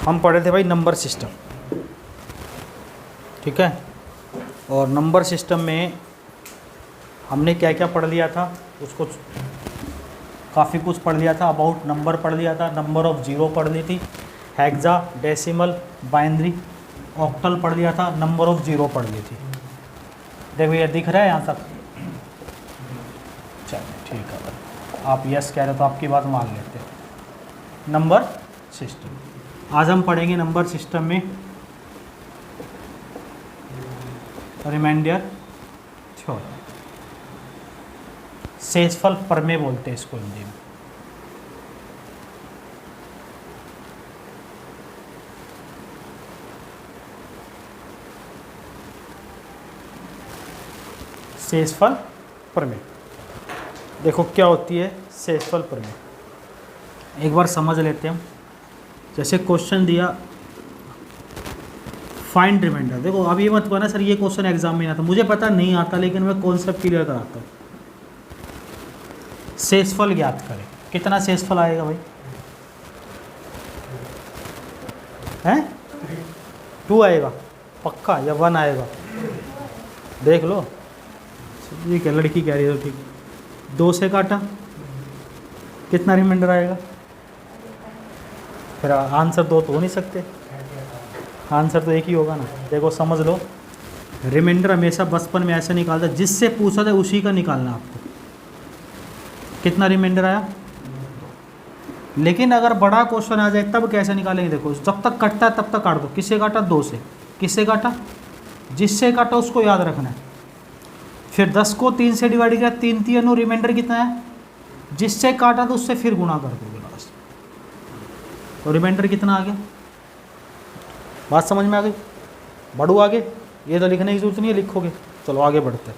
हम पढ़े थे भाई नंबर सिस्टम, ठीक है। और नंबर सिस्टम में हमने क्या क्या पढ़ लिया था, उसको काफ़ी कुछ पढ़ लिया था। अबाउट नंबर पढ़ लिया था, नंबर ऑफ जीरो पढ़ ली थी, हेक्सा, डेसिमल, बाइनरी, ऑक्टल पढ़ लिया था, नंबर ऑफ जीरो पढ़ ली थी। देखो ये दिख रहा है यहाँ तक, चलिए ठीक है। आप यस कह रहे हो तो आपकी बात मान लेते हैं। नंबर सिस्टम आज हम पढ़ेंगे। नंबर सिस्टम में रिमाइंडर थ्योरम, शेषफल प्रमेय बोलते हैं इसको हिंदी में। शेषफल प्रमेय, देखो क्या होती है शेषफल प्रमेय, एक बार समझ लेते हैं हम। जैसे क्वेश्चन दिया फाइंड रिमाइंडर, देखो अब ये मत कहना सर ये क्वेश्चन एग्जाम में नहीं आता, मुझे पता नहीं आता लेकिन मैं कॉन्सेप्ट क्लियर कराता हूँ। शेषफल ज्ञात करें, कितना शेषफल आएगा भाई? हैं 2 आएगा पक्का या 1 आएगा? देख लो, ये क्या लड़की कह रही है तो ठीक। 2 से काटा कितना रिमाइंडर आएगा? फिर आंसर 2 तो हो नहीं सकते, आंसर तो एक ही होगा ना। देखो समझ लो, रिमाइंडर हमेशा बचपन में ऐसे निकालता है, जिससे पूछा था उसी का निकालना आपको। कितना रिमाइंडर आया? लेकिन अगर बड़ा क्वेश्चन आ जाए तब कैसे निकालेंगे? देखो जब तक कटता है तब तक काट दो। किससे काटा? 2 से। किससे काटा? जिससे काटा उसको याद रखना है। फिर 10 को 3 से डिवाइड किया, 3 3 रिमाइंडर कितना है? जिससे काटा तो उससे फिर गुणा कर दोगे लास्ट, तो रिमाइंडर कितना आ गया? बात समझ में आ गई? बढ़ू आगे, ये तो लिखने की जरूरत नहीं है, लिखोगे। चलो आगे बढ़ते हैं।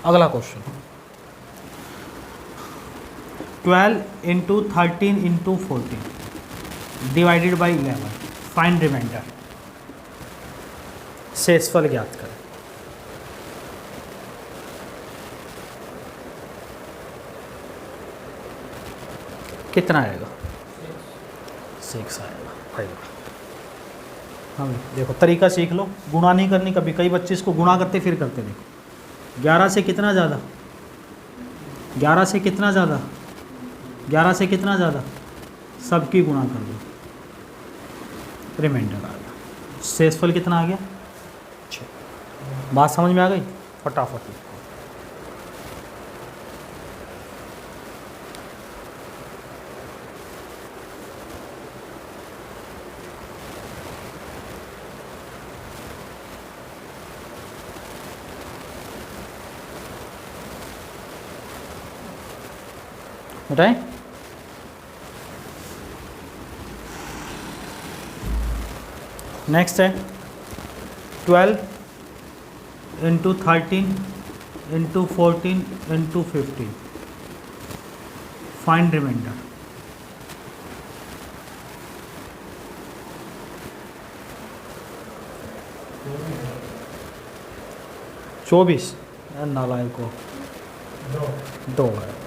अगला question, 12 into 13 into 14 divided by 11, find remainder. शेषफल ज्ञात करें। कितना आएगा? 6 आएगा भाई। हम देखो तरीका सीख लो, गुणा नहीं करनी कभी। कई बच्चे इसको गुणा करते फिर करते। देखो 11 से कितना ज़्यादा, 11 से कितना ज़्यादा, 11 से कितना ज़्यादा, सबकी गुणा कर दो, रिमाइंडर आ गया। शेषफल कितना आ गया? 6। बात समझ में आ गई? फटाफट लिखो। बताएं? नेक्स्ट है 12 into 13 into 14 into 15, find reminder. चौबीस नालायक को 2 है।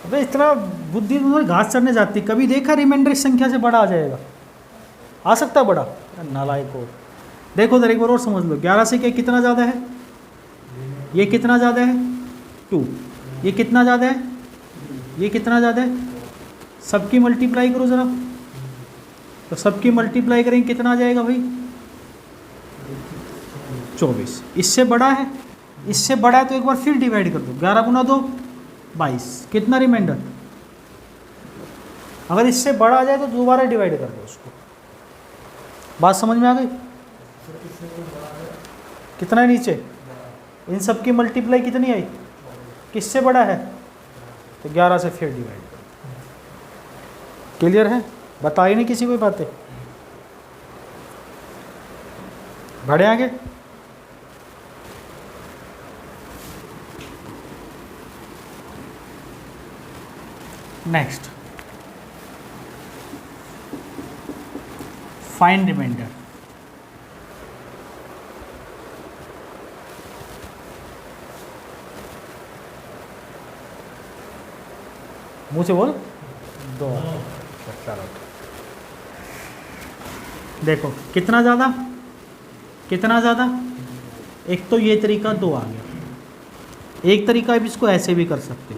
अबे इतना बुद्धि तुम्हारी घास चढ़ने जाती, कभी देखा रिमाइंडर इस संख्या से बड़ा आ जाएगा? आ सकता है बड़ा? नालायक को देखो जरा एक बार और समझ लो। 11 से क्या कितना ज़्यादा है? ये कितना ज़्यादा है? 2। ये कितना ज़्यादा है? ये कितना ज़्यादा है? सबकी मल्टीप्लाई करो ज़रा, तो सबकी मल्टीप्लाई करेंगे कितना आ जाएगा भाई? 24। इससे बड़ा है? इससे बड़ा है तो एक बार फिर डिवाइड कर दो। 11 गुना 2 22, कितना रिमाइंडर? अगर इससे बड़ा आ जाए तो दोबारा डिवाइड कर दो उसको। बात समझ में आ गई? कितना है नीचे? इन सब की मल्टीप्लाई कितनी आई? किससे बड़ा है? तो 11 से फिर डिवाइड कर दो। क्लियर है? बताइए नहीं किसी को बातें। बढ़े आगे। Next, find reminder. मुँह से बोल, 2। चलो देखो कितना ज़्यादा, कितना ज़्यादा। एक तो ये तरीका 2 आ गया, एक तरीका भी इसको ऐसे भी कर सकते,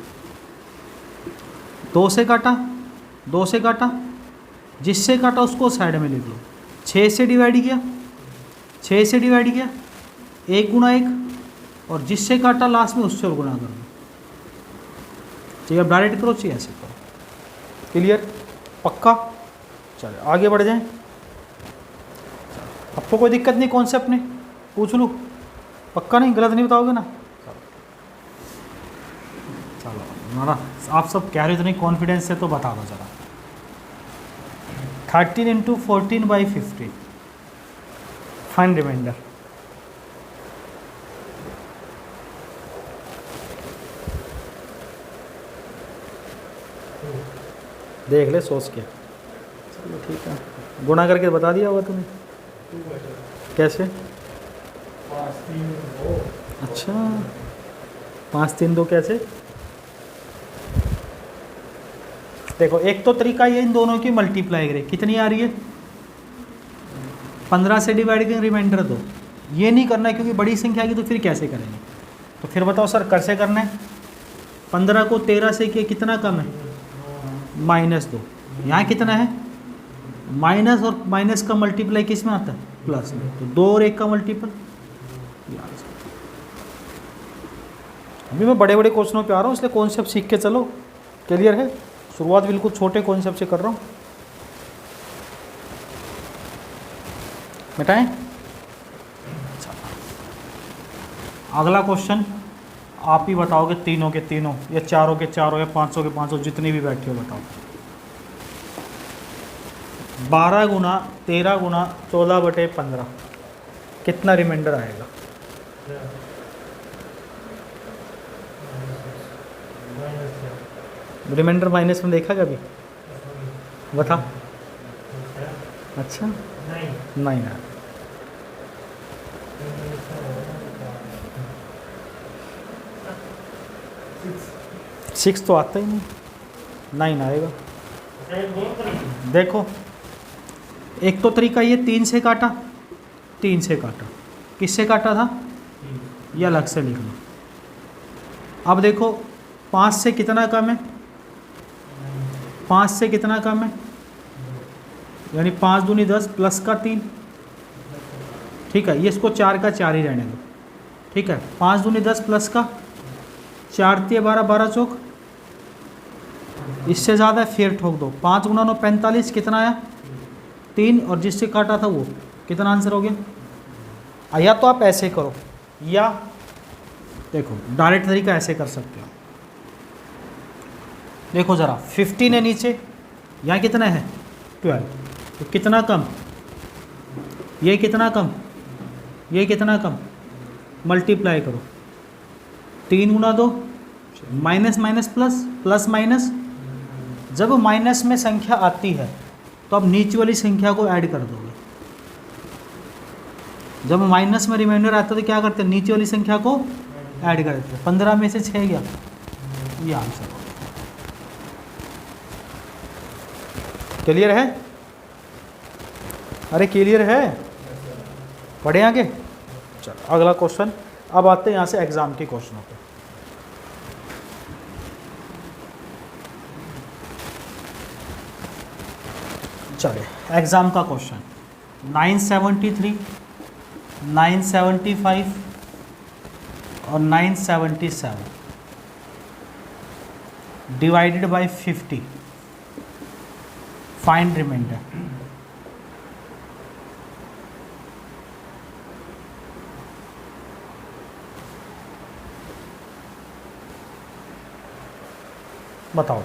2 से काटा, 2 से काटा, जिससे काटा उसको साइड में लिख लो, 6 से डिवाइड किया, 6 से डिवाइड किया, 1 गुणा 1, और जिससे काटा लास्ट में उससे और गुणा कर लो। चाहिए अब डायरेक्ट करो, चाहिए ऐसे करो। क्लियर, पक्का। चलो आगे बढ़ जाएं। आपको कोई दिक्कत नहीं कॉन्सेप्ट में, पूछ लूँ? पक्का नहीं, गलत नहीं बताओगे ना? चलो हमारा आप सब कह रहे हो इतने कॉन्फिडेंस से, तो बता दो ज़रा। 13 इंटू 14/15, फाइंड रिमाइंडर। देख ले सोच के। चलो ठीक है, गुणा करके बता दिया होगा तुम्हें। कैसे? 5 3 2। अच्छा, 5 3 2 कैसे? देखो एक तो तरीका ये इन दोनों की मल्टीप्लाई करें, कितनी आ रही है? 15 से डिवाइड करें, रिमाइंडर दो। ये नहीं करना है क्योंकि बड़ी संख्या की, तो फिर कैसे करेंगे? तो फिर बताओ सर कैसे करना है? 15 को 13 से किया, कितना कम है? -2। यहाँ कितना है? माइनस, और माइनस का मल्टीप्लाई किस में आता है? प्लस में। तो 2 और 1 का मल्टीपल। अभी मैं बड़े बड़े क्वेश्चनों पे आ रहा हूँ, इसलिए कॉन्सेप्ट सीख के चलो। क्लियर है? शुरुआत बिल्कुल छोटे कॉन्सेप्ट से कर रहा हूँ। मिटाएं? अगला क्वेश्चन आप ही बताओगे, तीनों के तीनों, या चारों के चारों, या 500 के 500, जितनी भी बैठे हो बताओ। 12 गुना 13 गुना 14/15 कितना रिमाइंडर आएगा? रिमाइंडर माइनस में देखा कभी? बता। अच्छा नहीं ना, 6 तो आता ही नहीं, 9 आएगा। देखो एक तो तरीका ये 3 से काटा, 3 से काटा, किससे काटा था? ये अलग से लिख लो। अब देखो 5 से कितना कम है? 5 से कितना कम है? यानी 5 दूनी 10 प्लस का 3। ठीक है, ये इसको 4 का 4 ही रहने दो। ठीक है, 5 दूनी 10 प्लस का 4 तिया 12, 12 चौक, इससे ज़्यादा फिर ठोक दो। 5 गुना 9 45, कितना आया? 3, और जिससे काटा था वो कितना आंसर हो गया? या तो आप ऐसे करो, या देखो डायरेक्ट तरीका ऐसे कर सकते हो। देखो ज़रा 15 है नीचे, यहाँ कितना है? 12। तो कितना कम? ये कितना कम? ये कितना कम? मल्टीप्लाई करो, 3 गुना 2, minus minus plus, plus minus. जब माइनस में संख्या आती है तो अब नीचे वाली संख्या को ऐड कर दोगे। जब माइनस में रिमाइंडर आता है तो क्या करते हैं? नीचे वाली संख्या को ऐड कर देते हैं। 15 में से 6 गया, ये आंसर। क्लियर है? अरे क्लियर है? पढ़े आगे? चलो अगला क्वेश्चन। अब आते हैं यहाँ से एग्जाम के क्वेश्चनों पे। चलिए एग्जाम का क्वेश्चन 973, 975 और 977 डिवाइडेड बाय 50, फाइंड रिमाइंडर। बताओ।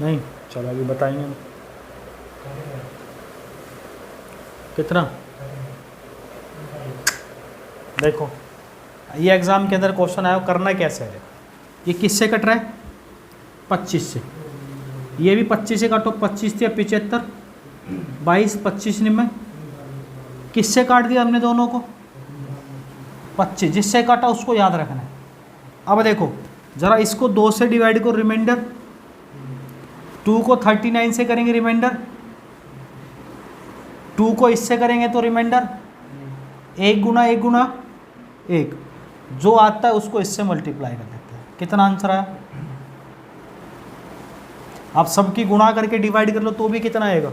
नहीं, चलो अभी बताएंगे हम। करेंगे कितना? करेंगे। देखो, ये एग्ज़ाम के अंदर क्वेश्चन आया, करना कैसे है। ये किससे कट रहा है? 25 से। ये भी 25 से काटो, 25 या 75, 22, 25 निम्न। किससे काट दिया हमने दोनों को? 25। जिससे काटा उसको याद रखना है। अब देखो ज़रा, इसको 2 से डिवाइड करो, रिमाइंडर 2 को 39 से करेंगे रिमाइंडर, 2 को इससे करेंगे तो रिमाइंडर 1 गुना 1 गुना 1, जो आता है उसको इससे मल्टीप्लाई कर देते हैं। कितना आंसर आया? आप सबकी गुणा करके डिवाइड कर लो तो भी कितना आएगा?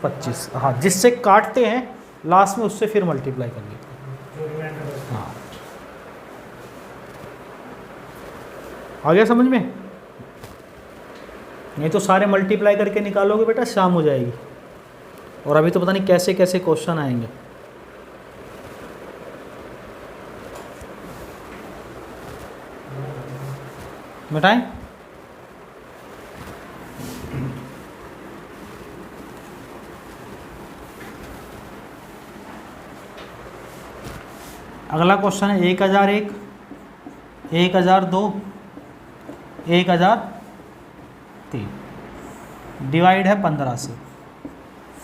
25। हाँ, जिससे काटते हैं लास्ट में उससे फिर मल्टीप्लाई कर लेते हैं। जो रिमाइंडर है। हाँ, आ गया समझ में? नहीं तो सारे मल्टीप्लाई करके निकालोगे बेटा शाम हो जाएगी, और अभी तो पता नहीं कैसे कैसे क्वेश्चन आएंगे। मिटाएं? अगला क्वेश्चन है 1001, 1002, 1003, डिवाइड है 15 से,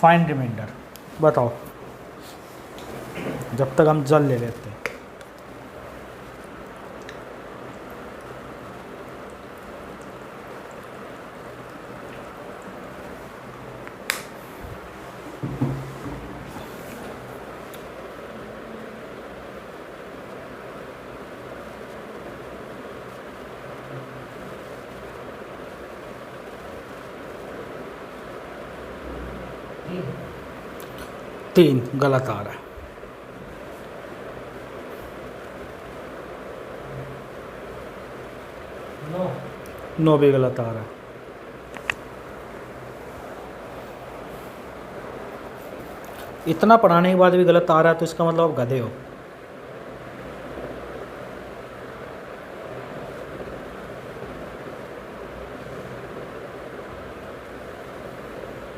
फाइंड रिमाइंडर। बताओ, जब तक हम जल ले लेते हैं। तीन गलत आ रहा है। नो 9 भी गलत आ रहा है। इतना पढ़ाने के बाद भी गलत आ रहा है तो इसका मतलब आप गधे हो।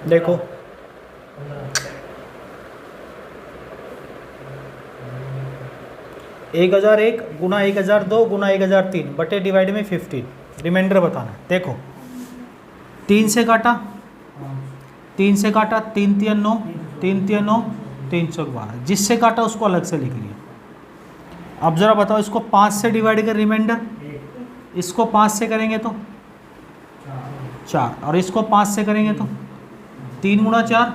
देखो 1001 गुना 1002 गुना 1003 बटे डिवाइड में 15, रिमाइंडर बताना है। देखो 3 से काटा, 3 से काटा, 3 3 9, 3 3 9, 3 चौक 12, जिससे काटा उसको अलग से लिख लिया। अब ज़रा बताओ, इसको 5 से डिवाइड कर रिमाइंडर, इसको 5 से करेंगे तो 4, और इसको 5 से करेंगे तो 3 गुना 4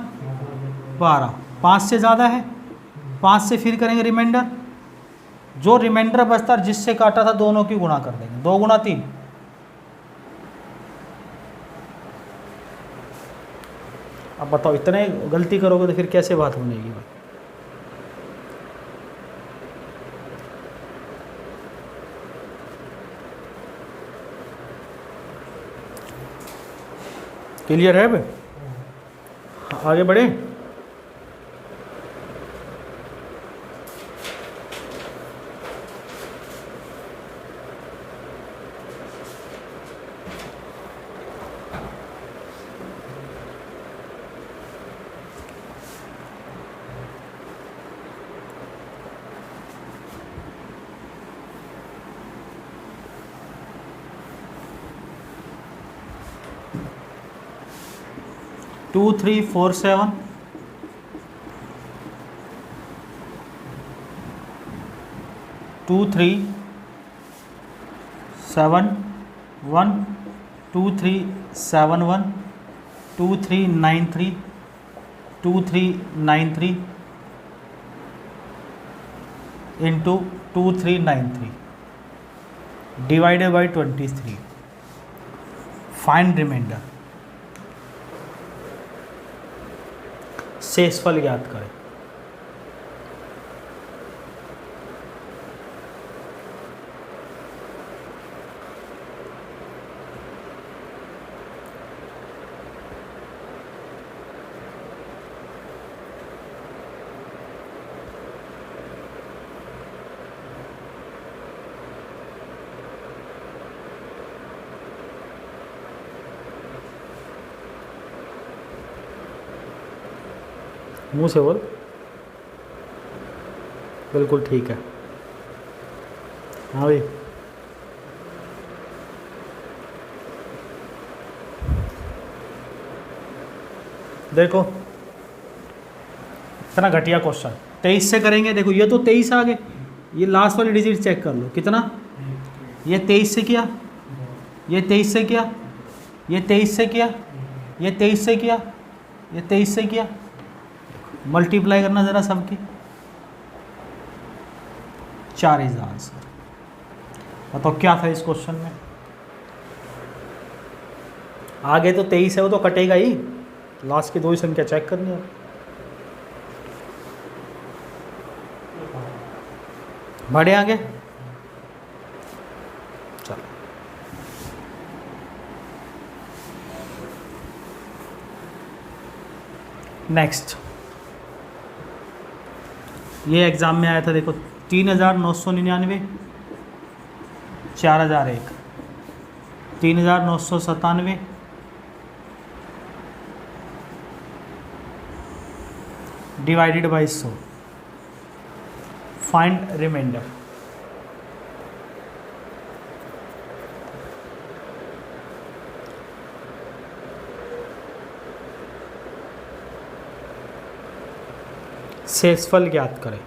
12, 5 से ज़्यादा है, 5 से फिर करेंगे रिमाइंडर, जो रिमाइंडर बचता है जिससे काटा था दोनों की गुणा कर देंगे, 2 गुना 3। अब बताओ, इतने गलती करोगे तो फिर कैसे बात बनेगी भाई? क्लियर है भाई? आगे बढ़े। To 3 4 7, 2 3 7 1, 2 3 7 1, 2 3 9 3, 2 3 9 3 into 2 3 9 3 divided by 23। Find remainder, शेषफल ज्ञात करें। मुंह से बोल। बिल्कुल ठीक है। हाँ भाई, देखो इतना घटिया क्वेश्चन 23 से करेंगे। देखो ये तो 23 आ गए, ये लास्ट वाली डिजिट चेक कर लो कितना, ये 23 से किया, ये 23 से किया, ये 23 से किया, ये 23 से किया, ये 23 से किया, मल्टीप्लाई करना ज़रा सबकी, 4 इज आंसर। बताओ क्या था इस क्वेश्चन में। आगे तो 23 है, वो तो कटेगा ही, लास्ट की 2 ही संख्या चेक करनी है। बढ़े आगे, चलो नेक्स्ट। ये एग्जाम में आया था, देखो 3,999, 4,001, 3,997, डिवाइडेड बाई 100, फाइंड रिमाइंडर। शेषफल ज्ञात करें।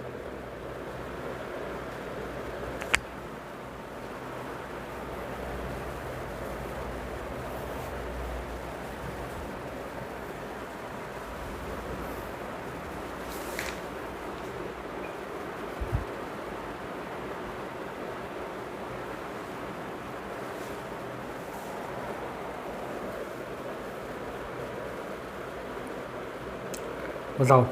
बताओ।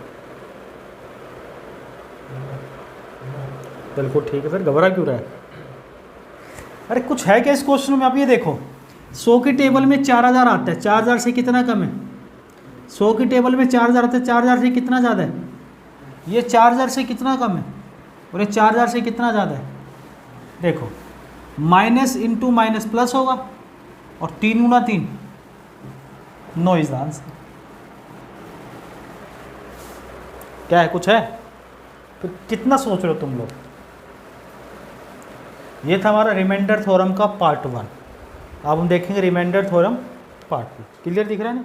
बिल्कुल ठीक है, फिर घबरा क्यों रहा है। अरे कुछ है क्या इस क्वेश्चन में। आप ये देखो 100 की टेबल में 4,000 आता है, 4,000 से कितना कम है। 100 की टेबल में 4,000 आता है, 4,000 से कितना ज़्यादा है। ये 4,000 से कितना कम है और ये 4,000 से कितना ज़्यादा है। देखो माइनस इंटू माइनस प्लस होगा और 3 गुना 3 9 इज द आंसर। क्या है, कुछ है। तो कितना सोच रहे हो तुम लोग। ये था हमारा रिमाइंडर थ्योरम का पार्ट 1। अब हम देखेंगे रिमाइंडर थ्योरम पार्ट 2। क्लियर दिख रहा है ना।